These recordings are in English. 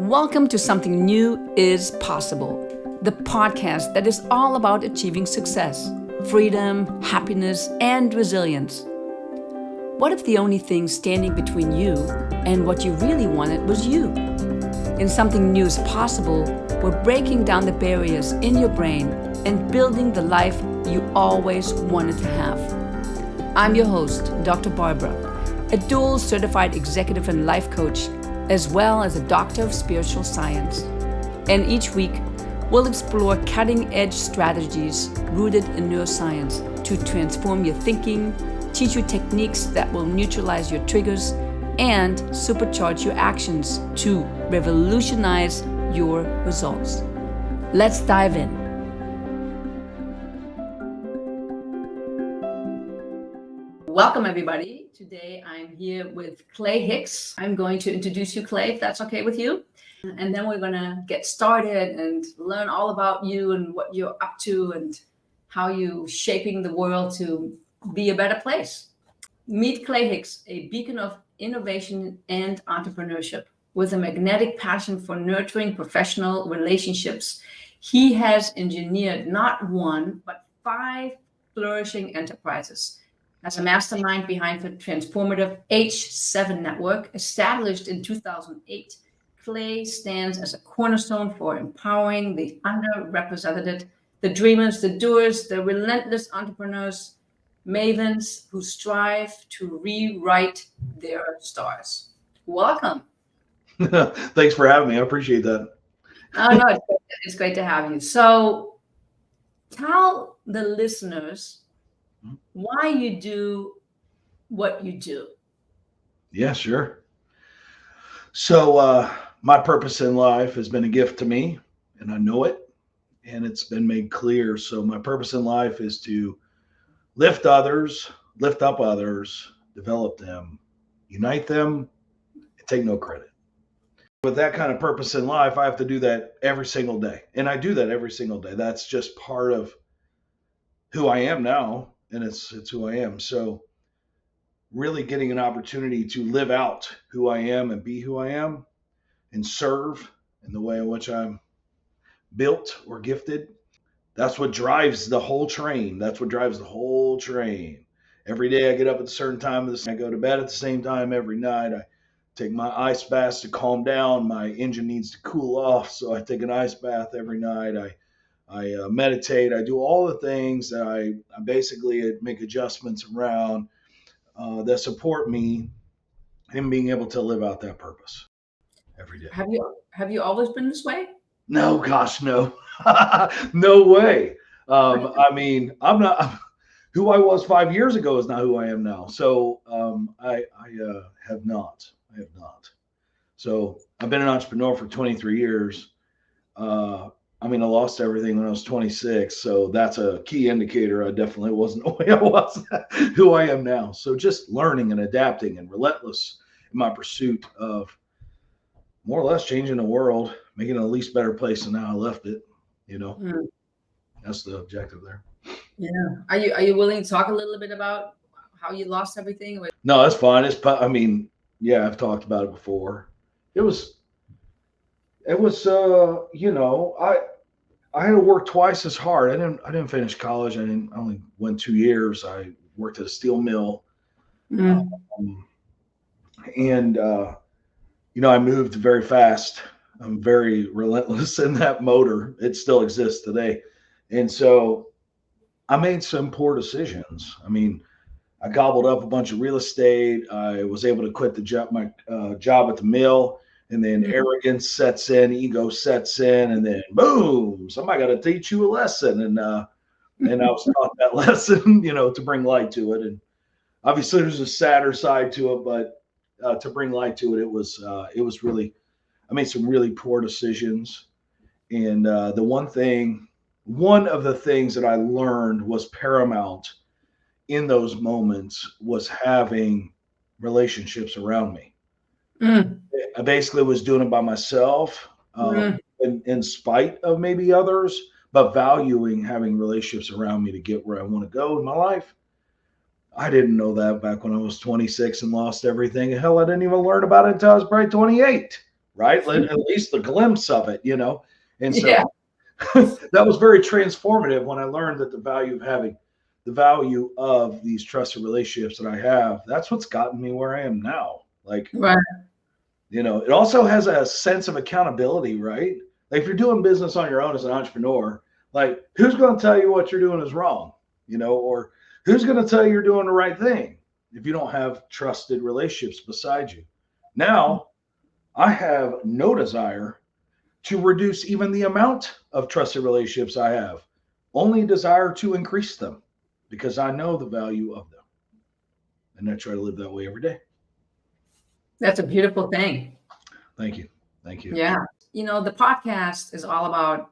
Welcome to Something New is Possible, the podcast that is all about achieving success, freedom, happiness, and resilience. What if the only thing standing between you and what you really wanted was you? In Something New is Possible, we're breaking down the barriers in your brain and building the life you always wanted to have. I'm your host, Dr. Barbara, a dual certified executive and life coach, as well as a doctor of spiritual science. And each week, we'll explore cutting-edge strategies rooted in neuroscience to transform your thinking, teach you techniques that will neutralize your triggers, and supercharge your actions to revolutionize your results. Let's dive in. Welcome, everybody. Today, I'm here with Clay Hicks. I'm going to introduce you, Clay, if that's okay with you. And then we're going to get started and learn all about you and what you're up to and how you're shaping the world to be a better place. Meet Clay Hicks, a beacon of innovation and entrepreneurship with a magnetic passion for nurturing professional relationships. He has engineered not one, but 5 flourishing enterprises. As a mastermind behind the transformative H7 network, established in 2008, Clay stands as a cornerstone for empowering the underrepresented, the dreamers, the doers, the relentless entrepreneurs, mavens who strive to rewrite their stars. Welcome. Thanks for having me. I appreciate that. Oh, no, it's great to have you. So tell the listeners why you do what you do. Yeah, sure. So my purpose in life has been a gift to me, and I know it, and it's been made clear. So my purpose in life is to lift others, lift up others, develop them, unite them, and take no credit. With that kind of purpose in life, I have to do that every single day. And I do that every single day. That's just part of who I am now. And it's who I am. So really getting an opportunity to live out who I am and be who I am and serve in the way in which I'm built or gifted. That's what drives the whole train. That's what drives the whole train. Every day I get up at a certain time. I go to bed at the same time every night. I take my ice baths to calm down. My engine needs to cool off. So I take an ice bath every night. I meditate. I do all the things that I basically make adjustments around that support me in being able to live out that purpose every day. Have you always been this way? No, gosh, no, no way. I mean, I'm not who I was 5 years ago is not who I am now. So I have not. I have not. So I've been an entrepreneur for 23 years. I lost everything when I was 26. So that's a key indicator. I definitely wasn't the way I was, who I am now. So just learning and adapting and relentless in my pursuit of more or less changing the world, making it a least better place than how I left it. That's the objective there. Yeah. Are you willing to talk a little bit about how you lost everything? No, that's fine. Yeah, I've talked about it before. It was, I had to work twice as hard. I didn't finish college. I only went 2 years. I worked at a steel mill. I moved very fast. I'm very relentless in that motor. It still exists today. And so I made some poor decisions. I gobbled up a bunch of real estate. I was able to quit my job at the mill. And then arrogance sets in, ego sets in, and then boom, somebody got to teach you a lesson. And I was taught that lesson, to bring light to it. And obviously there's a sadder side to it, but to bring light to it, it was really, I made some really poor decisions. And one of the things that I learned was paramount in those moments was having relationships around me. I basically was doing it by myself, in spite of maybe others, but valuing having relationships around me to get where I want to go in my life. I didn't know that back when I was 26 and lost everything. Hell, I didn't even learn about it until I was probably 28. right? At least the glimpse of it, And so Yeah. that was very transformative when I learned that the value of these trusted relationships that I have, that's what's gotten me where I am now. Like, Right. it also has a sense of accountability, right? Like if you're doing business on your own as an entrepreneur, like who's going to tell you what you're doing is wrong, or who's going to tell you you're doing the right thing if you don't have trusted relationships beside you? Now, I have no desire to reduce even the amount of trusted relationships I have, only desire to increase them because I know the value of them. And I try to live that way every day. That's a beautiful thing. Thank you. Thank you. Yeah. The podcast is all about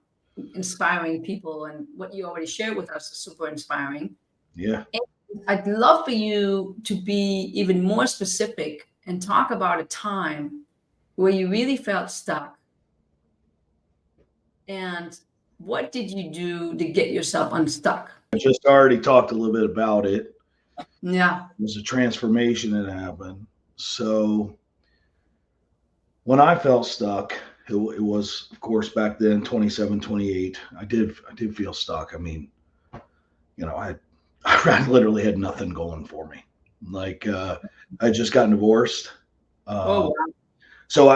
inspiring people, and what you already shared with us is super inspiring. Yeah. And I'd love for you to be even more specific and talk about a time where you really felt stuck. And what did you do to get yourself unstuck? I just already talked a little bit about it. Yeah. It was a transformation that happened. So when I felt stuck, it was, of course, back then, 27, 28. I did feel stuck. I mean, I literally had nothing going for me. Like I just gotten divorced. Oh, wow.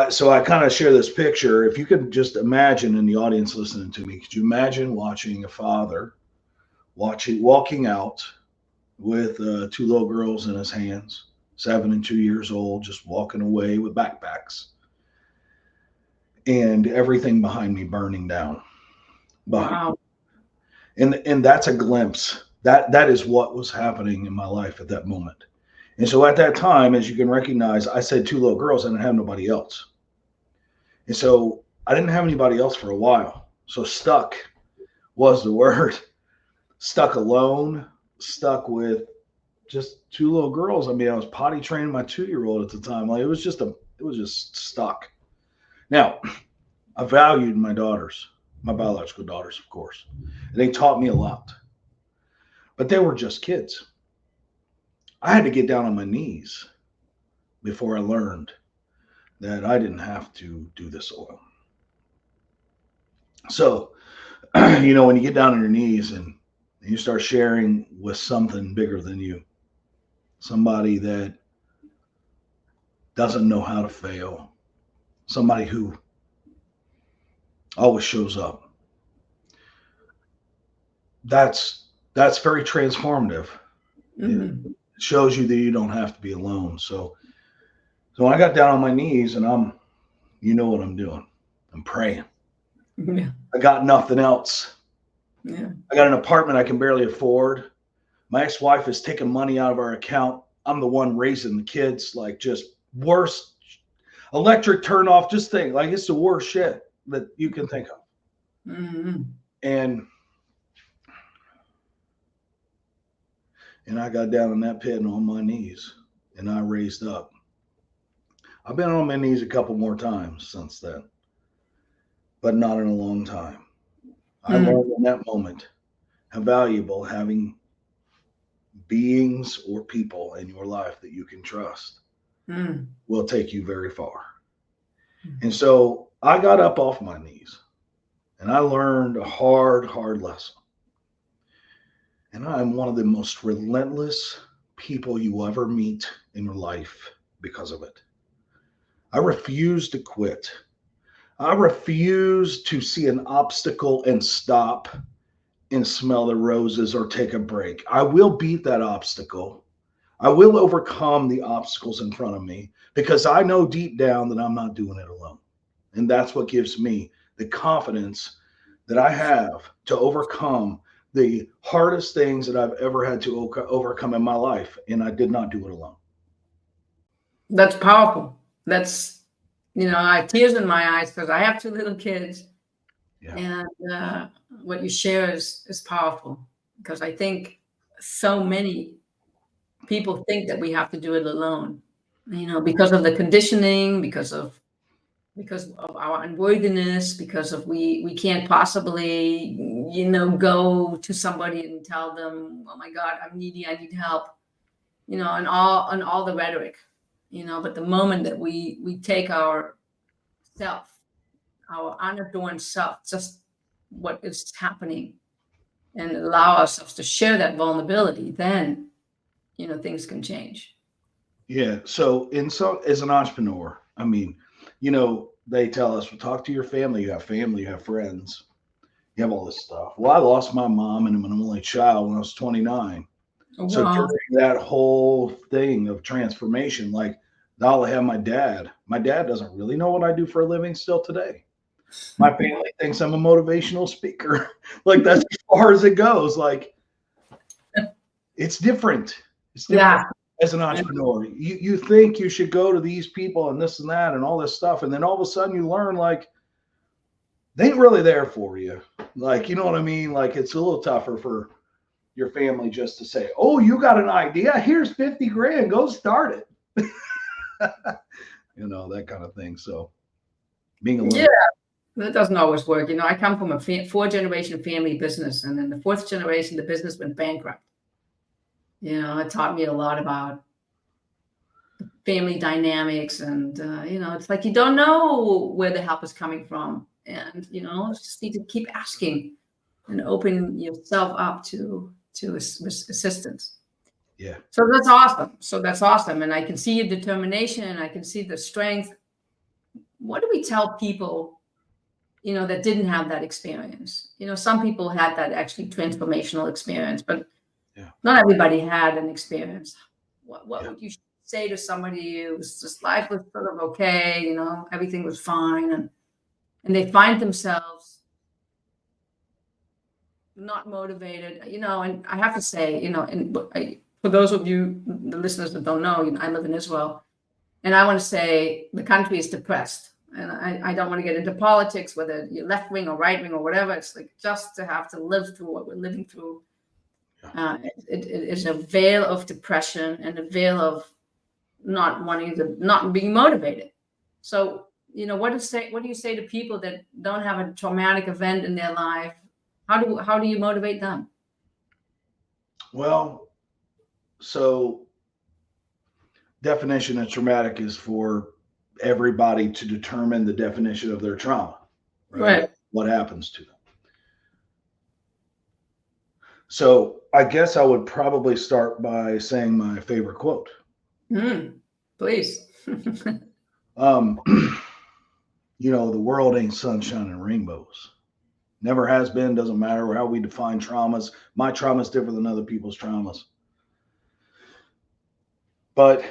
So I kind of share this picture. If you could just imagine, in the audience listening to me, could you imagine watching a father walking out with two little girls in his hands, 7 and 2 years old, just walking away with backpacks, and everything behind me burning down. Wow. And that's a glimpse. That is what was happening in my life at that moment. And so at that time, as you can recognize, I said two little girls. I didn't have nobody else. And so I didn't have anybody else for a while. So stuck was the word. Stuck alone, stuck with just two little girls. I mean, I was potty training my 2-year-old at the time. Like it was just stuck. Now, I valued my daughters, my biological daughters, of course. And they taught me a lot. But they were just kids. I had to get down on my knees before I learned that I didn't have to do this alone. So, when you get down on your knees and you start sharing with something bigger than you, somebody that doesn't know how to fail, somebody who always shows up, that's very transformative. Mm-hmm. It shows you that you don't have to be alone. So I got down on my knees and you know what I'm doing. I'm praying. Yeah. I got nothing else. Yeah. I got an apartment I can barely afford. My ex-wife is taking money out of our account. I'm the one raising the kids, like just worst electric turn off. Just think, like it's the worst shit that you can think of. Mm-hmm. And I got down in that pit and on my knees and I raised up. I've been on my knees a couple more times since then, but not in a long time. I learned in that moment how valuable having beings or people in your life that you can trust will take you very far. And so I got up off my knees and I learned a hard lesson. And I'm one of the most relentless people you will ever meet in your life because of it. I refuse to quit. I refuse to see an obstacle and stop and smell the roses or take a break. I will beat that obstacle. I will overcome the obstacles in front of me because I know deep down that I'm not doing it alone. And that's what gives me the confidence that I have to overcome the hardest things that I've ever had to overcome in my life. And I did not do it alone. That's powerful. That's, I have tears in my eyes because I have two little kids. Yeah. And what you share is powerful because I think so many people think that we have to do it alone, because of the conditioning, because of our unworthiness, because of we can't possibly, go to somebody and tell them, oh my God, I'm needy, I need help, and all the rhetoric, but the moment that we take our self, our unadorned self, just what is happening, and allow ourselves to share that vulnerability, then, things can change. Yeah. So as an entrepreneur, I mean, they tell us, well, talk to your family. You have friends, you have all this stuff. Well, I lost my mom and I'm an only child when I was 29. Oh, So wow. during that whole thing of transformation, like now I have my dad. My dad doesn't really know what I do for a living still today. My family thinks I'm a motivational speaker. Like that's as far as it goes. Like it's different. It's Yeah. different as an entrepreneur. You think you should go to these people and this and that and all this stuff, and then all of a sudden you learn like they ain't really there for you. Like, you know what I mean? Like it's a little tougher for your family just to say, "Oh, you got an idea? Here's 50 grand. Go start it." That kind of thing. So being alone. Yeah, that doesn't always work. I come from a four-generation family business, and then the fourth generation, the business went bankrupt. It taught me a lot about family dynamics, and it's like you don't know where the help is coming from, and just need to keep asking and open yourself up to assistance. Yeah. So that's awesome, and I can see your determination, and I can see the strength. What do we tell people that didn't have that experience? Some people had that actually transformational experience, but Yeah. not everybody had an experience. What Yeah. would you say to somebody who's just life was sort of okay, everything was fine, and they find themselves not motivated, and I have to say, for those of you, the listeners that don't know, I live in Israel, and I want to say the country is depressed. And I don't want to get into politics, whether you're left wing or right wing or whatever. It's like just to have to live through what we're living through. It is a veil of depression and a veil of not being motivated. So, what do you say to people that don't have a traumatic event in their life? How do you motivate them? Well, so definition of traumatic is for everybody to determine the definition of their trauma, right? What happens to them. So I guess I would probably start by saying my favorite quote. Please. The world ain't sunshine and rainbows. Never has been, doesn't matter how we define traumas. My trauma is different than other people's traumas. But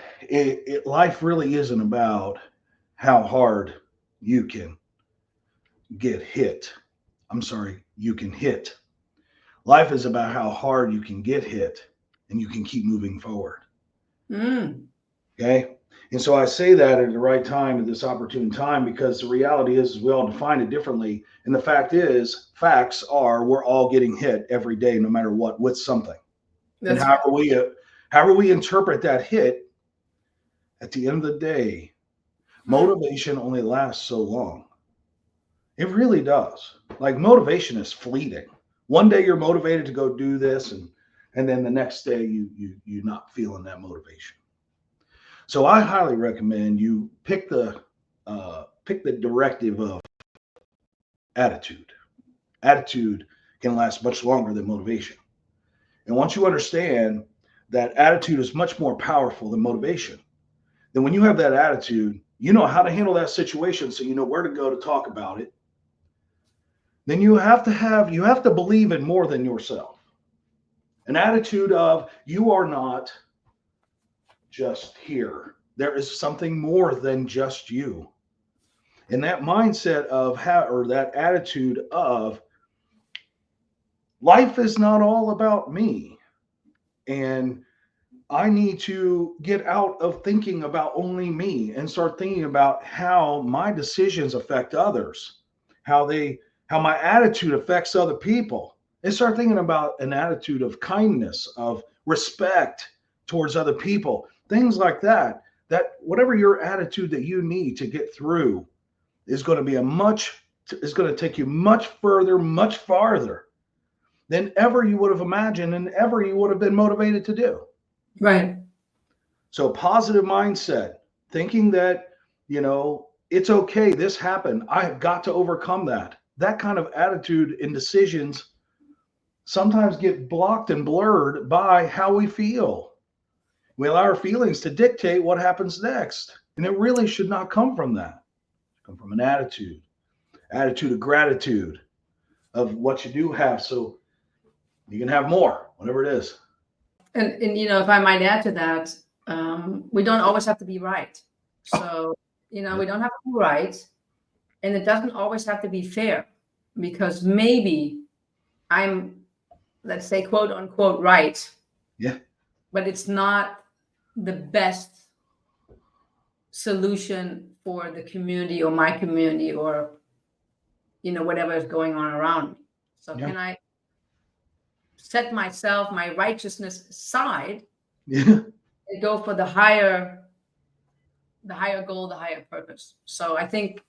life really isn't about how hard you can get hit. I'm sorry, you can hit. Life is about how hard you can get hit and you can keep moving forward. Okay. And so I say that at the right time, at this opportune time, because the reality is we all define it differently. And the facts are we're all getting hit every day, no matter what, with something. And however we interpret that hit, at the end of the day, motivation only lasts so long. It really does. Like motivation is fleeting. One day you're motivated to go do this, and then the next day you're not feeling that motivation. So I highly recommend you pick the directive of attitude. Attitude can last much longer than motivation. And once you understand that attitude is much more powerful than motivation, then when you have that attitude, you know how to handle that situation, so you know where to go to talk about it. Then you have to believe in more than yourself. An attitude of you are not just here. There is something more than just you. And that mindset of that attitude of life is not all about me. And I need to get out of thinking about only me and start thinking about how my decisions affect others, how my attitude affects other people, and start thinking about an attitude of kindness, of respect towards other people, things like that. That whatever your attitude that you need to get through is going to take you much further, much farther than ever you would have imagined and ever you would have been motivated to do. Right. So positive mindset, thinking that, it's okay. This happened. I've got to overcome that. That kind of attitude and decisions sometimes get blocked and blurred by how we feel. We allow our feelings to dictate what happens next. And it really should not come from that. Come from an attitude of gratitude of what you do have so you can have more, whatever it is. And if I might add to that, we don't always have to be right. So, we don't have to be right. And it doesn't always have to be fair, because maybe I'm, let's say, quote unquote, right. Yeah. But it's not the best solution for the community or my community or, whatever is going on around me. So Yeah. can I set my righteousness aside Yeah. and go for the higher goal, the higher purpose? So I think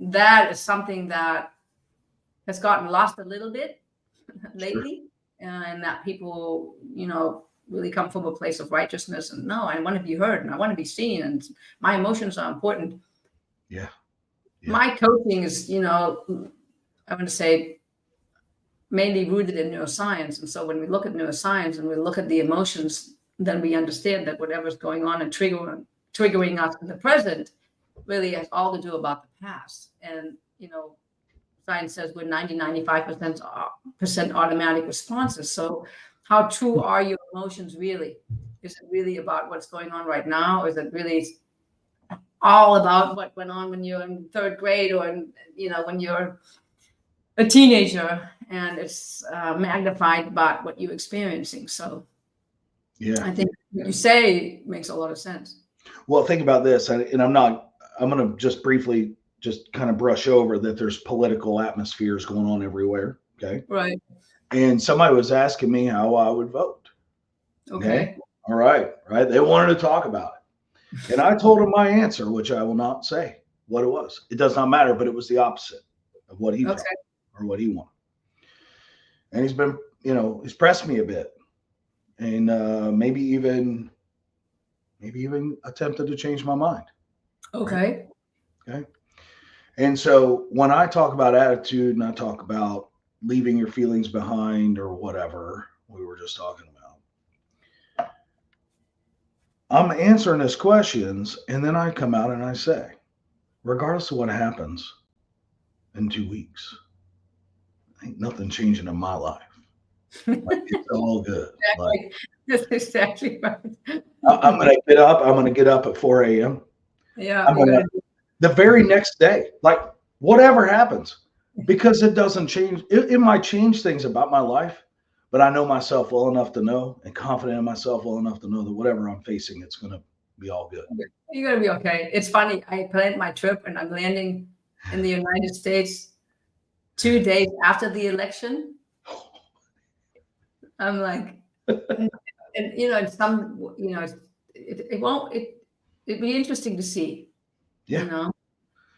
that is something that has gotten lost a little bit lately, and that people, really come from a place of righteousness and no, I want to be heard and I want to be seen and my emotions are important. Yeah. My coaching is, I want to say, mainly rooted in neuroscience. And so when we look at neuroscience and we look at the emotions, then we understand that whatever's going on and triggering us in the present really has all to do about the past. And, science says we're 95% automatic responses. So how true are your emotions really? Is it really about what's going on right now? Or is it really all about what went on when you're in third grade or, when you're a teenager, and it's magnified by what you're experiencing? So Yeah. I think what you say makes a lot of sense. Well, think about this, and I'm going to just briefly just kind of brush over that there's political atmospheres going on everywhere. Okay. Right. And somebody was asking me how I would vote. Okay. All right. Right. They wanted to talk about it. And I told them my answer, which I will not say what it was. It does not matter, but it was the opposite of what he felt or what he wanted. And he's been, he's pressed me a bit, and maybe even attempted to change my mind. Okay. Okay. And so when I talk about attitude and I talk about leaving your feelings behind or whatever we were just talking about, I'm answering his questions, and then I come out and I say, regardless of what happens in 2 weeks, ain't nothing changing in my life. Like, it's all good. Exactly. That's exactly right. I'm going to get up. I'm going to get up at 4 a.m. Yeah. The very next day, like whatever happens, because it doesn't change. It might change things about my life, but I know myself well enough to know, and confident in myself well enough to know that whatever I'm facing, it's going to be all good. You're going to be okay. It's funny. I planned my trip and I'm landing in the United States 2 days after the election. I'm like, and it'd be interesting to see,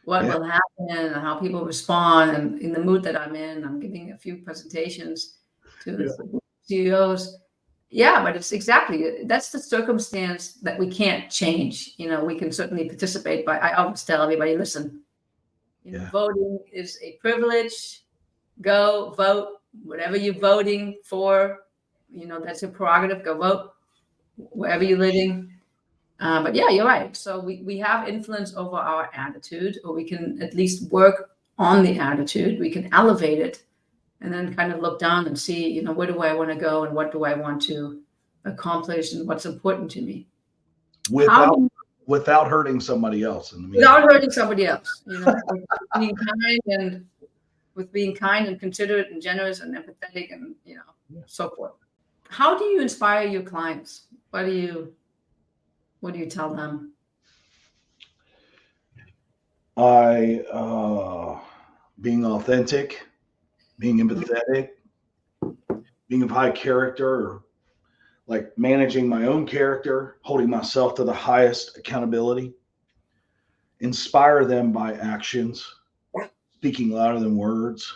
what will happen and how people respond, and in the mood that I'm in. I'm giving a few presentations to CEOs. Yeah, but it's that's the circumstance that we can't change. We can certainly participate by, I always tell everybody, listen, voting is a privilege. Go vote, whatever you're voting for, that's your prerogative. Go vote wherever you're living. But yeah, you're right. So we have influence over our attitude, or we can at least work on the attitude. We can elevate it and then kind of look down and see, where do I want to go and what do I want to accomplish and what's important to me. Without hurting somebody else. Without hurting somebody else, with being kind and considerate and generous and empathetic and, so forth. How do you inspire your clients? What do you tell them? Being authentic, being empathetic, being of high character, like managing my own character, holding myself to the highest accountability, inspire them by actions, speaking louder than words,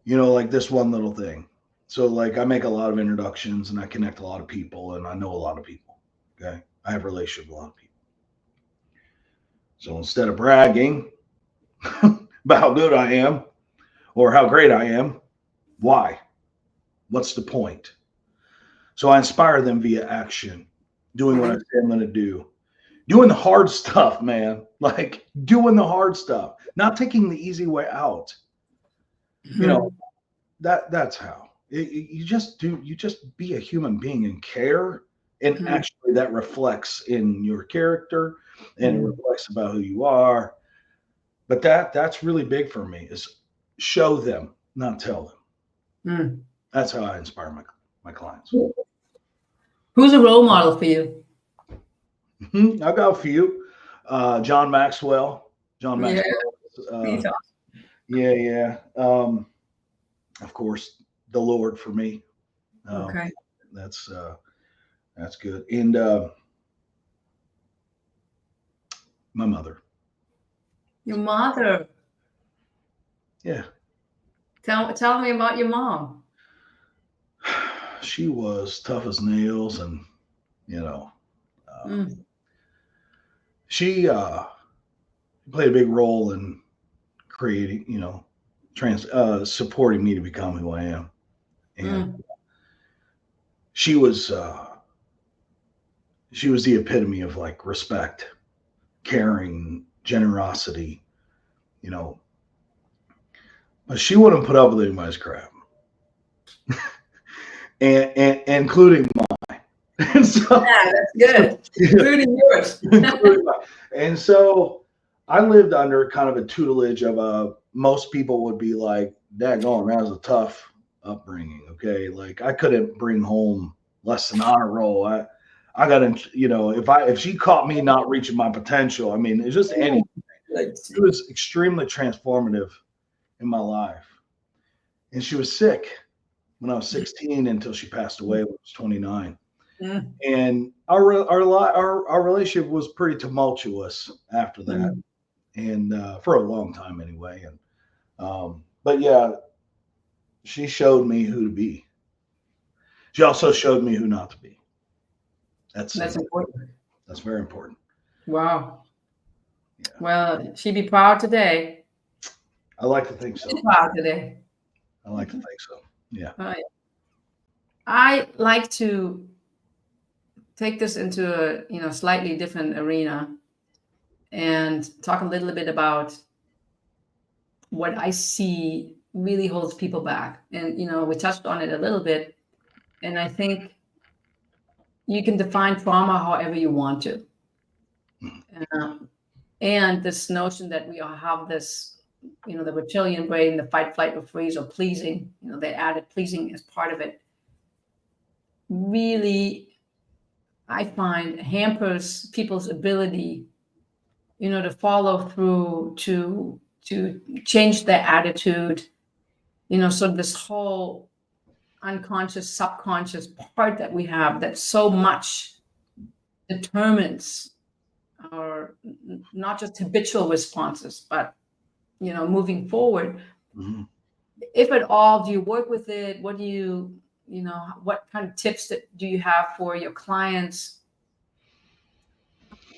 like this one little thing. So like I make a lot of introductions and I connect a lot of people and I know a lot of people. Okay. I have a relationship with a lot of people. So instead of bragging about how good I am or how great I am, why? What's the point? So I inspire them via action, doing what I say I'm going to do, doing the hard stuff, man. Like doing the hard stuff, not taking the easy way out. You know, that's how you just do. You just be a human being and care. And actually that reflects in your character and it reflects about who you are. But that's really big for me is show them, not tell them. That's how I inspire my clients. Who's a role model for you? I've got a few. John Maxwell. John Maxwell. Yeah. Of course, the Lord for me. Okay. That's good. And my mother. Your mother. Yeah. Tell me about your mom. She was tough as nails, and she played a big role in creating, supporting me to become who I am. And she was the epitome of like respect, caring, generosity, but she wouldn't put up with anybody's crap. and including mine. And so, yeah, that's good. Including yours. And so I lived under kind of a tutelage of most people would be like, daggone, that was a tough upbringing. Okay. Like I couldn't bring home less than honor roll. I got in, if she caught me not reaching my potential, I mean, it's just anything. It was extremely transformative in my life. And she was sick when I was 16 until she passed away when I was 29. And our relationship was pretty tumultuous after that, and for a long time anyway. And but yeah, she showed me who to be. She also showed me who not to be. That's important. That's very important. Wow. Yeah. Well, she'd be proud today. I like to think so. She's proud today. I like to think so. Yeah. I like to take this into a slightly different arena and talk a little bit about what I see really holds people back. And we touched on it a little bit, and I think you can define trauma however you want to. And this notion that we all have this, the reptilian brain, the fight, flight, or freeze, or pleasing, they added pleasing as part of it, really, I find, hampers people's ability, to follow through, to change their attitude, so this whole unconscious, subconscious part that we have that so much determines our not just habitual responses, but moving forward. If at all, do you work with it? What do you what kind of tips do you have for your clients?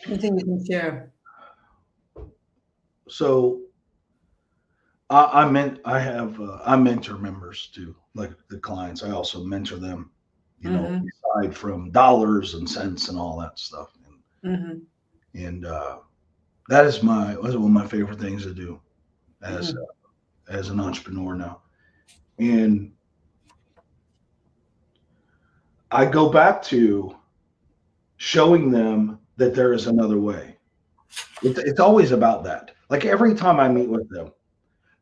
Anything you can share? So I mentor members too, like the clients. I also mentor them, aside from dollars and cents and all that stuff. And that is one of my favorite things to do as an entrepreneur now. And I go back to showing them that there is another way. It's always about that. Like every time I meet with them,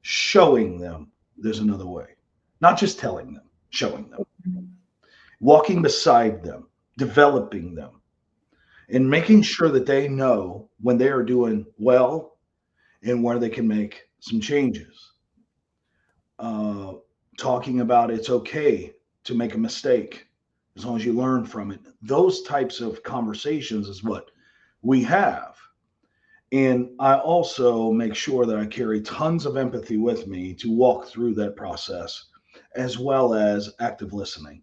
showing them there's another way, not just telling them, showing them, walking beside them, developing them, and making sure that they know when they are doing well and where they can make some changes. Talking about it's okay to make a mistake as long as you learn from it. Those types of conversations is what we have. And I also make sure that I carry tons of empathy with me to walk through that process, as well as active listening,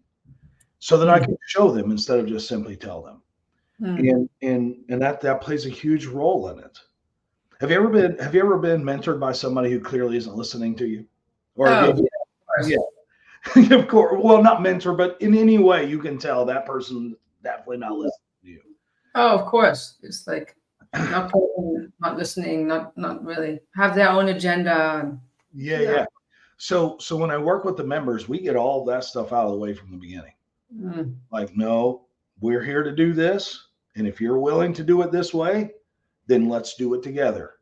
so that I can show them instead of just simply tell them. And that plays a huge role in it. Have you ever been mentored by somebody who clearly isn't listening to you? Or Oh, again, yeah, of yeah, of course. Well, not mentor, but in any way you can tell that person definitely not course. listening to you. Oh, of course. It's like not talking, not listening, not really have their own agenda. Yeah, Yeah. yeah. So when I work with the members, we get all that stuff out of the way from the beginning. Mm. Like, no, we're here to do this, and if you're willing to do it this way, then let's do it together.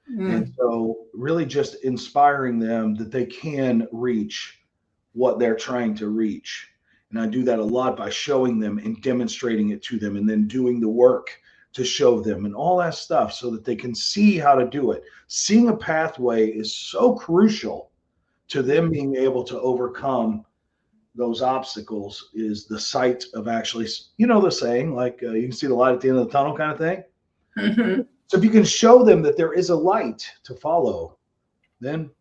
And Mm. so, really, just inspiring them that they can reach what they're trying to reach. And I do that a lot by showing them and demonstrating it to them, and then doing the work to show them and all that stuff so that they can see how to do it. Seeing a pathway is so crucial to them being able to overcome those obstacles. Is the sight of actually, the saying, like you can see the light at the end of the tunnel kind of thing. Mhm. So if you can show them that there is a light to follow, then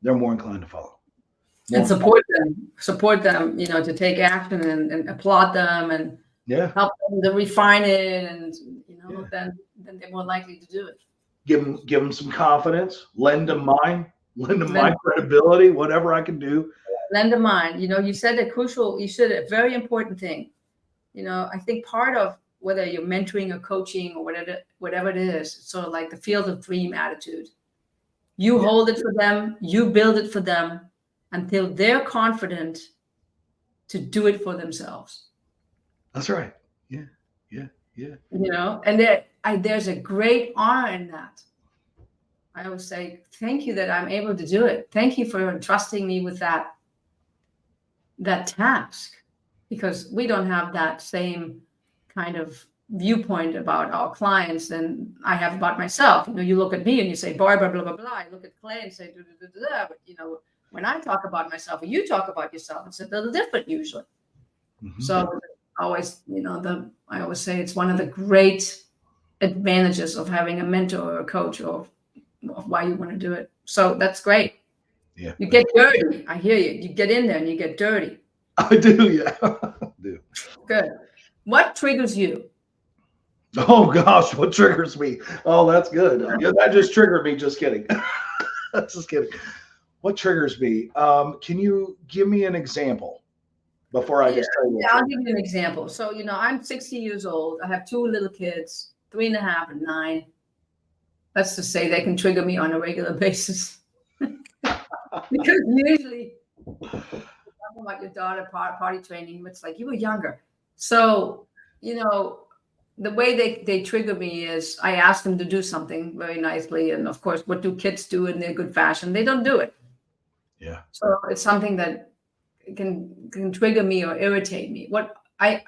they're more inclined to follow. And support them, to take action and applaud them and Yeah, help them to refine it, and yeah. then they're more likely to do it. Give them some confidence. Lend them Lend, my credibility. Whatever I can do. lend a mind. You said a very important thing. I think part of whether you're mentoring or coaching or whatever it is, it's sort of like the field of dream attitude. You Yeah, hold it for them, you build it for them until they're confident to do it for themselves. that's right. Yeah, yeah, yeah. And there's a great honor in that. I always say, thank you that I'm able to do it. Thank you for entrusting me with that task, because we don't have that same kind of viewpoint about our clients than I have about myself. You look at me and you say, Barbara, blah, blah, blah. I look at Clay and say, da, da, da, da. But, when I talk about myself or you talk about yourself, it's a little different usually. Mm-hmm. So always, I always say it's one of the great advantages of having a mentor or a coach, or of why you want to do it. So that's great. Yeah. You get dirty. I hear you. You get in there and you get dirty. I do. Yeah, I do. Good. What triggers you? Oh gosh, what triggers me? Oh, that's good. Yeah, that just triggered me. Just kidding. Just kidding. What triggers me? Can you give me an example before I just tell you? Yeah, I'll give you an example. So, I'm 60 years old. I have two little kids, 3.5 and 9. Let's just say they can trigger me on a regular basis. Because usually, talking about your daughter party training, it's like you were younger. So, the way they trigger me is I ask them to do something very nicely. And of course, what do kids do in their good fashion? They don't do it. Yeah. So it's something that can trigger me or irritate me. What I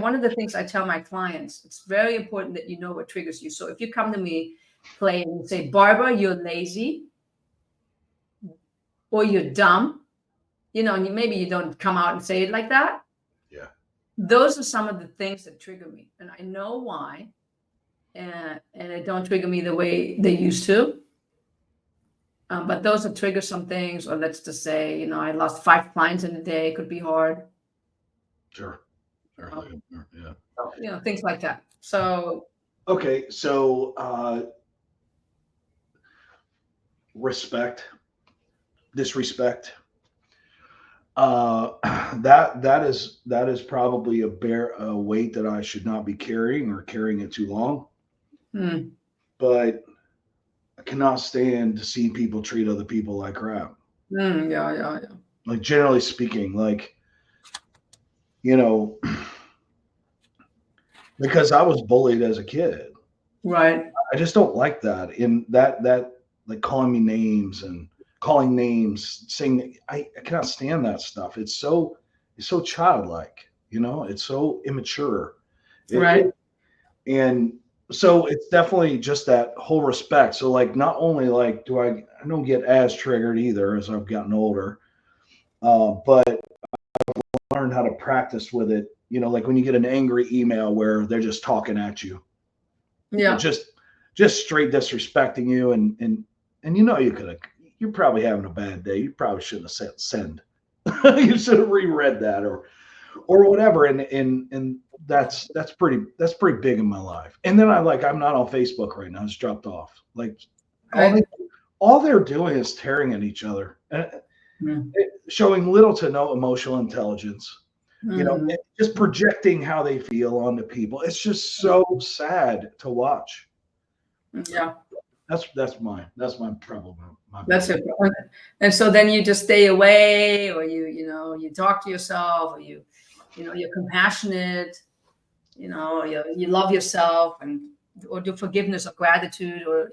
one of the things I tell my clients, it's very important that you know what triggers you. So if you come to me, Clay, and you say, Barbara, you're lazy, or you're dumb, and maybe you don't come out and say it like that. Yeah. Those are some of the things that trigger me, and I know why, and it don't trigger me the way they used to. But those that trigger some things, or let's just say, I lost 5 clients in a day, could be hard. Sure. Yeah. So, things like that. So. Okay. So disrespect. That is probably a weight that I should not be carrying, or carrying it too long. But I cannot stand to see people treat other people like crap. Yeah. Like, generally speaking, like, because I was bullied as a kid. Right. I just don't like that. In that like calling me names and calling names, saying I cannot stand that stuff. It's so childlike, it's so immature. Right. And so it's definitely just that whole respect. So, like, not only like I don't get as triggered either as I've gotten older, but I've learned how to practice with it. Like when you get an angry email where they're just talking at you, Yeah, just straight disrespecting you, and you're probably having a bad day. You probably shouldn't have said send. You should have reread that or whatever. And that's pretty big in my life. And then I'm not on Facebook right now. It's dropped off. Like all Right. all they're doing is tearing at each other, Mm. showing little to no emotional intelligence. Mhm. Just projecting how they feel onto people. It's just so sad to watch. Yeah, That's my problem. My that's big. it. And so then you just stay away, or you talk to yourself, or you're compassionate, you love yourself, or do forgiveness or gratitude, or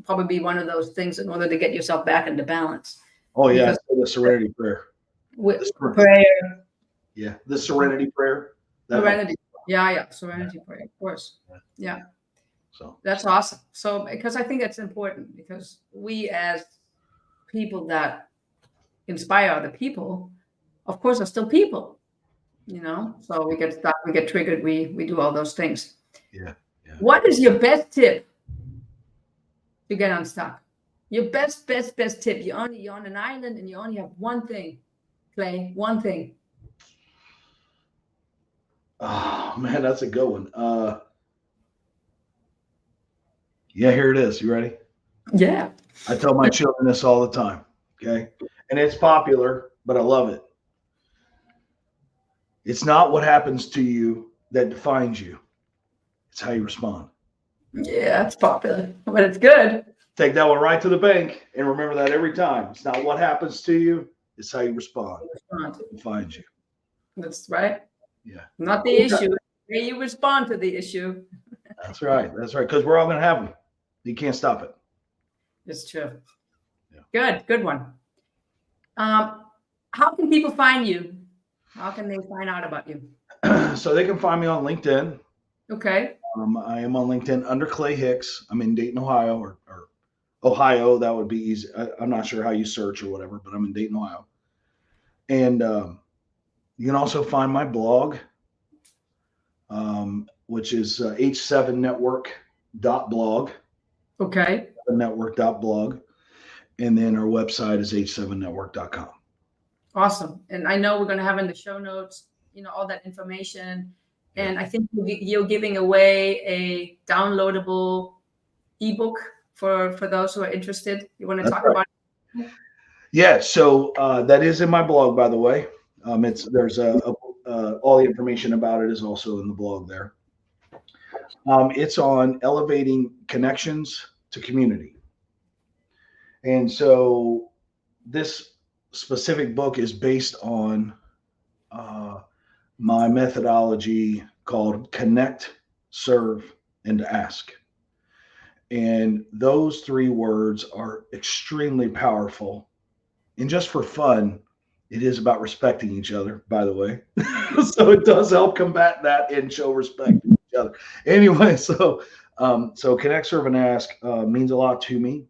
probably one of those things in order to get yourself back into balance. Oh yeah, Because so the serenity prayer. with The prayer, Yeah, the serenity prayer. That helps. serenity, yeah, serenity prayer, of course, yeah. So That's awesome. So, because I think that's important, because we as people that inspire other people, of course, are still people, So we get stuck, we get triggered, we do all those things. yeah. What is your best tip to get unstuck? Your best tip. You're on an island and you only have one thing, Clay. One thing. Oh man, that's a good one. Yeah, here it is. You ready? Yeah. I tell my children this all the time. Okay, and it's popular, but I love it. It's not what happens to you that defines you. It's how you respond. Yeah, it's popular, but it's good. Take that one right to the bank and remember that every time. It's not what happens to you, it's how you respond. It defines you. That's right. Yeah. Not the issue. The way you respond to the issue. That's right. That's right. Because we're all going to have them. You can't stop it. It's true. Yeah. Good one. How can people find you? How can they find out about you? So they can find me on LinkedIn. Okay. I am on LinkedIn under Clay Hicks. I'm in Dayton, Ohio, or Ohio. That would be easy. I'm not sure how you search or whatever, but I'm in Dayton, Ohio. And you can also find my blog, which is h7network.blog. Okay. Network.blog. And then our website is h7network.com. Awesome. And I know we're going to have in the show notes, all that information. And I think you're giving away a downloadable ebook for those who are interested. You want to talk about it? Yeah. So that is in my blog, by the way. There's all the information about it is also in the blog there. It's on elevating connections to community. And so this specific book is based on my methodology called Connect, Serve, and Ask. And those three words are extremely powerful. And just for fun, it is about respecting each other, by the way. So it does help combat that and show respect to each other. Anyway, so Connect, Serve, and Ask means a lot to me.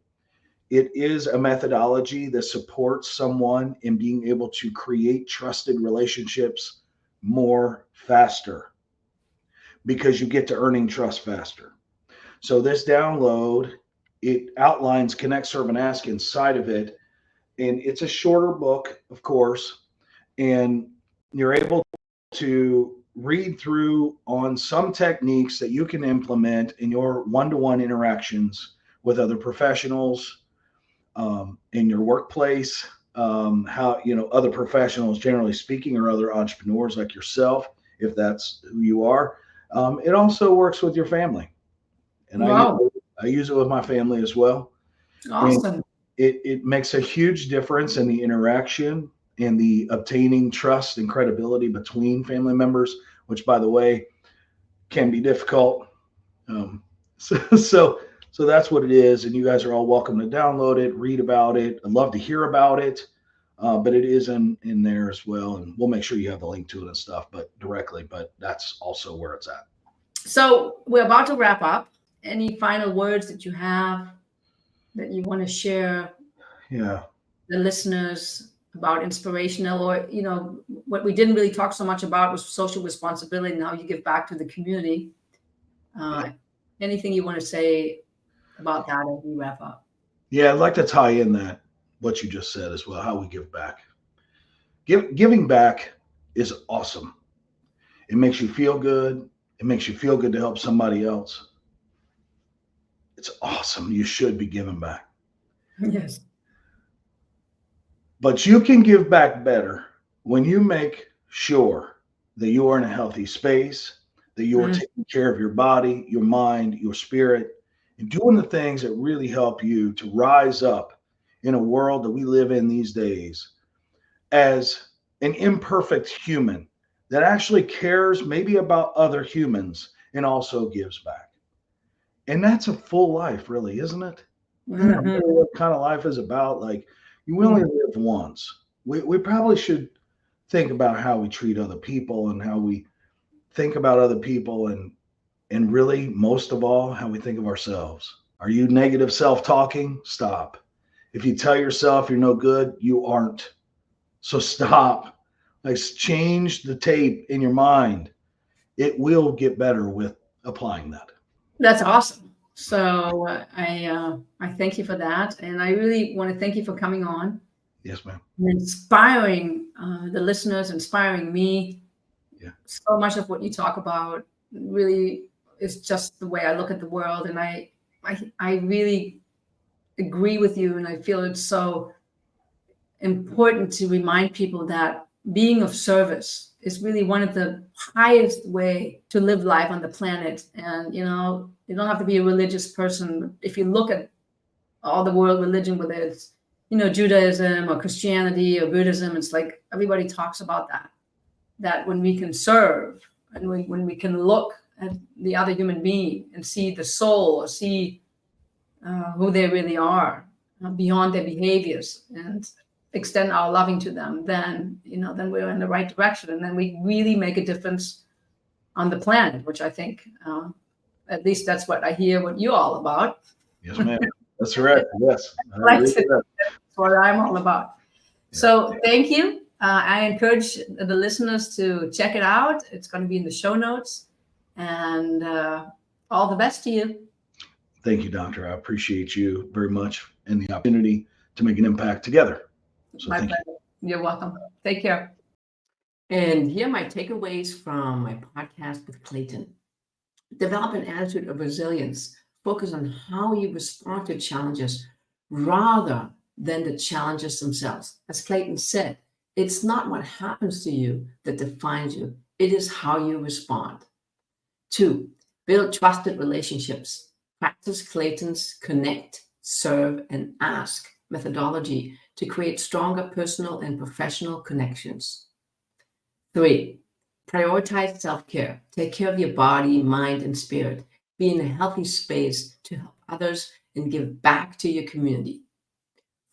It is a methodology that supports someone in being able to create trusted relationships more faster, because you get to earning trust faster. So this download, it outlines Connect, Serve, and Ask inside of it. And it's a shorter book, of course, and you're able to read through on some techniques that you can implement in your one-to-one interactions with other professionals, in your workplace, how other professionals, generally speaking, or other entrepreneurs like yourself, if that's who you are. It also works with your family, and Wow. I use it with my family as well. Awesome. And it makes a huge difference in the interaction and the obtaining trust and credibility between family members, which, by the way, can be difficult. So that's what it is. And you guys are all welcome to download it, read about it. I'd love to hear about it. But it is in there as well. And we'll make sure you have the link to it and stuff, but that's also where it's at. So we're about to wrap up. Any final words that you have that you want to share? Yeah. The listeners about inspirational, or, what we didn't really talk so much about was social responsibility. Now you give back to the community. Anything you want to say about that as we wrap up? Yeah, I'd like to tie in what you just said as well, how we give back. Giving back is awesome. It makes you feel good. It makes you feel good to help somebody else. It's awesome. You should be giving back. Yes. But you can give back better when you make sure that you are in a healthy space, that you are Mm. taking care of your body, your mind, your spirit, and doing the things that really help you to rise up in a world that we live in these days as an imperfect human that actually cares maybe about other humans and also gives back. And that's a full life, really, isn't it? Isn't that Mhm. really what kind of life is about? Like, you only live once. We probably should think about how we treat other people and how we think about other people and really, most of all, how we think of ourselves. Are you negative self-talking? Stop. If you tell yourself you're no good, you aren't. So stop. Like, change the tape in your mind. It will get better with applying that. That's awesome. So I thank you for that, and I really want to thank you for coming on, Yes, ma'am. and inspiring the listeners, inspiring me. Yeah. So much of what you talk about really is just the way I look at the world, and I really agree with you, and I feel it's so important to remind people that being of service is really one of the highest way to live life on the planet. And you don't have to be a religious person, but if you look at all the world religion, whether it's Judaism or Christianity or Buddhism, it's like everybody talks about that when we can serve and when we can look at the other human being and see the soul or see who they really are beyond their behaviors and extend our loving to them, then we're in the right direction, and then we really make a difference on the planet, which I think at least that's what I hear what you're all about. Yes, ma'am. That's correct. Yes. I Like agree to, with that. that's what I'm all about. Yeah. So thank you. I encourage the listeners to check it out. It's going to be in the show notes, and all the best to you. Thank you, Doctor. I appreciate you very much and the opportunity to make an impact together. So My thank you. pleasure. You're welcome. Take care. And here are my takeaways from my podcast with Clayton. Develop an attitude of resilience. Focus on how you respond to challenges rather than the challenges themselves. As Clayton said, it's not what happens to you that defines you, it is how you respond. Two, build trusted relationships. Practice Clayton's connect, serve, and ask methodology to create stronger personal and professional connections. Three, prioritize self care. Take care of your body, mind, and spirit. Be in a healthy space to help others and give back to your community.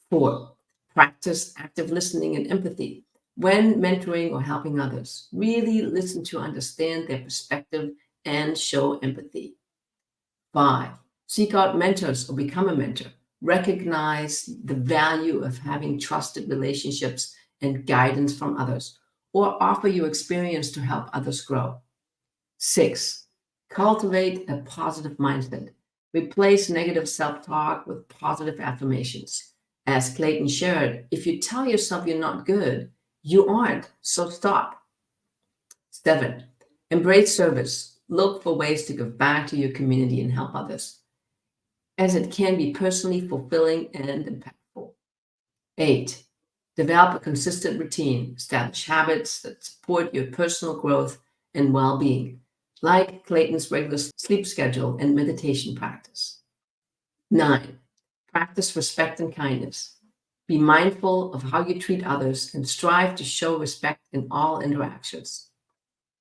Four, practice active listening and empathy. When mentoring or helping others, really listen to understand their perspective and show empathy. Five, seek out mentors or become a mentor. Recognize the value of having trusted relationships and guidance from others, or offer your experience to help others grow. Six, cultivate a positive mindset. Replace negative self talk with positive affirmations. As Clayton shared, if you tell yourself you're not good, you aren't, so stop. Seven, embrace service. Look for ways to give back to your community and help others, as it can be personally fulfilling and impactful. Eight, develop a consistent routine. Establish habits that support your personal growth and well being, like Clayton's regular sleep schedule and meditation practice. Nine, practice respect and kindness. Be mindful of how you treat others and strive to show respect in all interactions.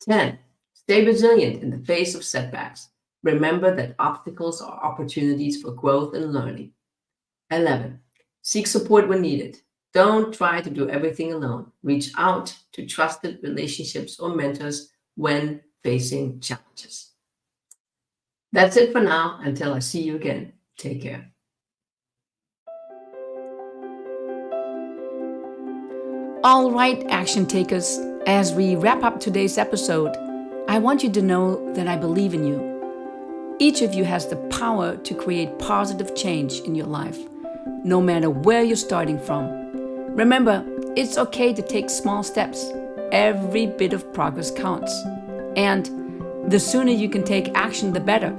10. Stay resilient in the face of setbacks. Remember that obstacles are opportunities for growth and learning. 11. Seek support when needed. Don't try to do everything alone. Reach out to trusted relationships or mentors when facing challenges. That's it for now. Until I see you again. Take care. All right, action takers, as we wrap up today's episode, I want you to know that I believe in you. Each of you has the power to create positive change in your life, no matter where you're starting from. Remember, it's okay to take small steps. Every bit of progress counts. And the sooner you can take action, the better,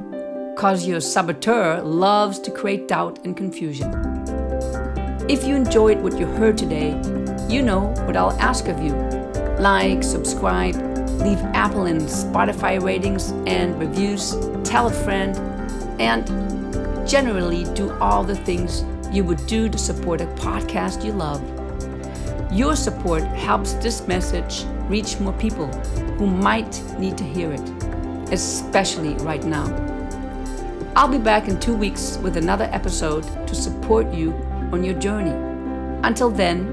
because your saboteur loves to create doubt and confusion. If you enjoyed what you heard today, you know what I'll ask of you. Like, subscribe, leave Apple and Spotify ratings and reviews, tell a friend, and generally do all the things you would do to support a podcast you love. Your support helps this message reach more people who might need to hear it, especially right now. I'll be back in 2 weeks with another episode to support you on your journey. Until then,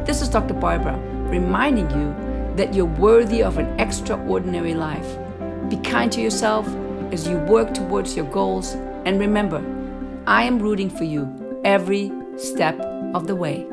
this is Dr. Barbara reminding you that you're worthy of an extraordinary life. Be kind to yourself as you work towards your goals, and remember, I am rooting for you every step of the way.